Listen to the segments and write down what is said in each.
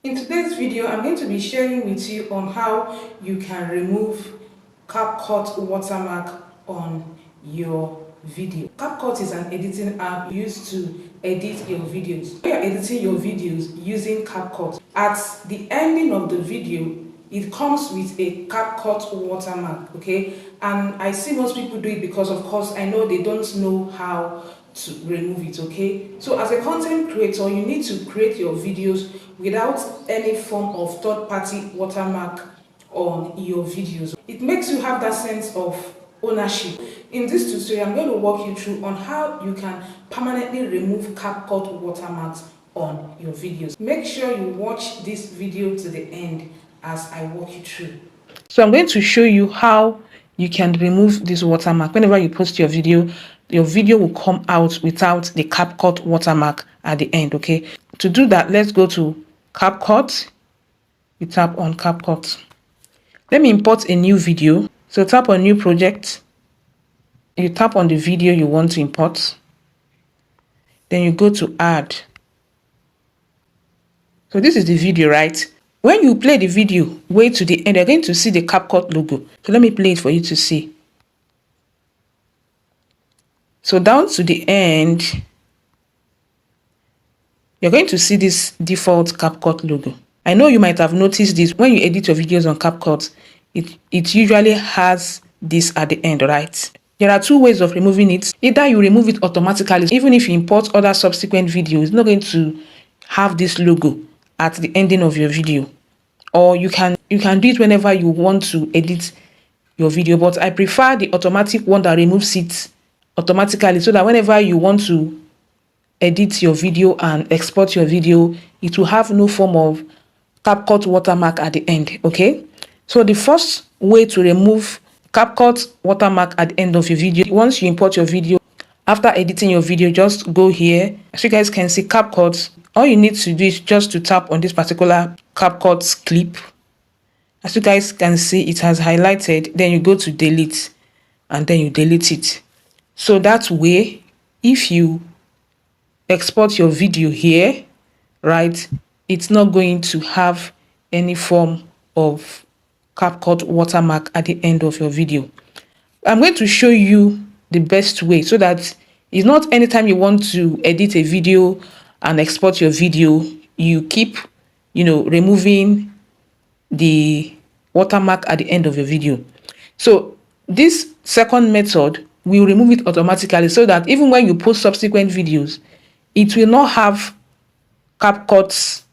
In today's video, I'm going to be sharing with you on how you can remove CapCut watermark on your video. CapCut is an editing app used to edit your videos. When you're editing your videos using CapCut, at the ending of the video, it comes with a CapCut watermark, okay? And I see most people do it because, of course, I know they don't know how to remove it, okay? So as a content creator, you need to create your videos without any form of third-party watermark on your videos. It makes you have that sense of ownership. In this tutorial, I'm going to walk you through on how you can permanently remove CapCut watermarks on your videos. Make sure you watch this video to the end as I walk you through. So I'm going to show you how you can remove this watermark. Whenever you post your video will come out without the CapCut watermark at the end, okay? To do that, let's go to CapCut. You tap on CapCut. Let me import a new video. So tap on new project. You tap on the video you want to import. Then you go to add. So this is the video, right? When you play the video, way to the end, you're going to see the CapCut logo. So let me play it for you to see. So down to the end, you're going to see this default CapCut logo. I know you might have noticed this when you edit your videos on CapCut, it usually has this at the end, right? There are two ways of removing it. Either you remove it automatically, even if you import other subsequent videos, it's not going to have this logo at the ending of your video. Or you can do it whenever you want to edit your video, but I prefer the automatic one that removes it automatically, so that whenever you want to edit your video and export your video, it will have no form of CapCut watermark at the end, okay? So the first way to remove CapCut watermark at the end of your video, once you import your video, after editing your video, just go here. As you guys can see, CapCut, all you need to do is just to tap on this particular CapCut clip. As you guys can see, it has highlighted. Then you go to delete and then you delete it. So that way, if you export your video here, right, it's not going to have any form of CapCut watermark at the end of your video. I'm going to show you the best way so that it's not anytime you want to edit a video and export your video, you keep, removing the watermark at the end of your video. So this second method will remove it automatically, so that even when you post subsequent videos, it will not have CapCut's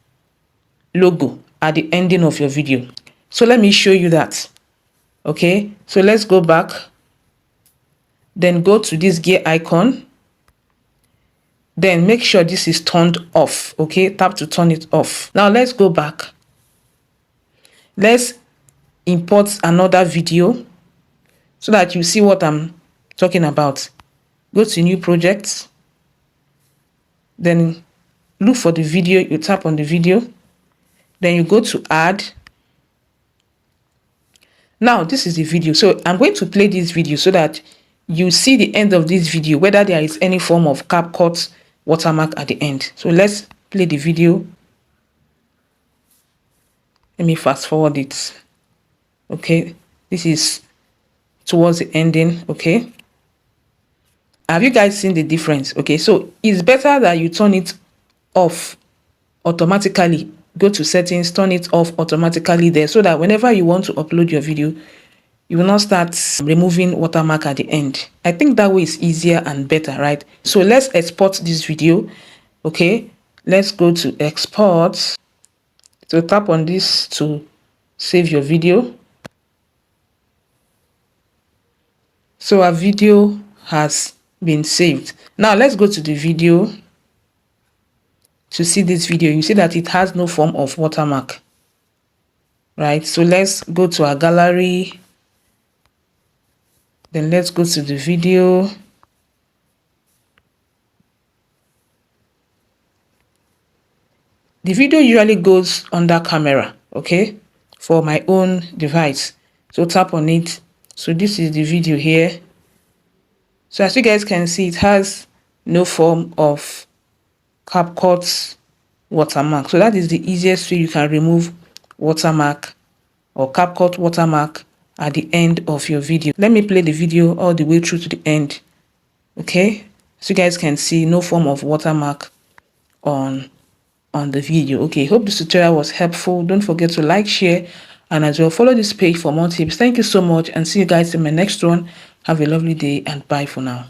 logo at the ending of your video. So let me show you that. Okay, so let's go back. Then go to this gear icon. Then make sure this is turned off. Okay, tap to turn it off. Now let's go back. Let's import another video so that you see what I'm talking about. Go to new project. Then look for the video. You tap on the video. Then you go to add. Now this is the video. So I'm going to play this video so that you see the end of this video, whether there is any form of CapCut watermark at the end. So let's play the video. Let me fast forward it. Okay, this is towards the ending. Okay, have you guys seen the difference? Okay, so it's better that you turn it off automatically. Go to settings, turn it off automatically there, so that whenever you want to upload your video, you will not start removing watermark at the end. I think that way is easier and better, right? So let's export this video. Okay, let's go to export. So tap on this to save your video. So our video has been saved. Now let's go to the video. To see this video, you see that it has no form of watermark, right? So let's go to our gallery. Then let's go to the video. The video usually goes under camera, okay, for my own device. So tap on it. So this is the video here. So as you guys can see, it has no form of CapCut watermark. So that is the easiest way you can remove watermark or CapCut watermark at the end of your video. Let me play the video all the way through to the end. Okay, so you guys can see no form of watermark on the video. Okay, hope this tutorial was helpful. Don't forget to like, share, and as well follow this page for more tips. Thank you so much, and see you guys in my next one. Have a lovely day, and bye for now.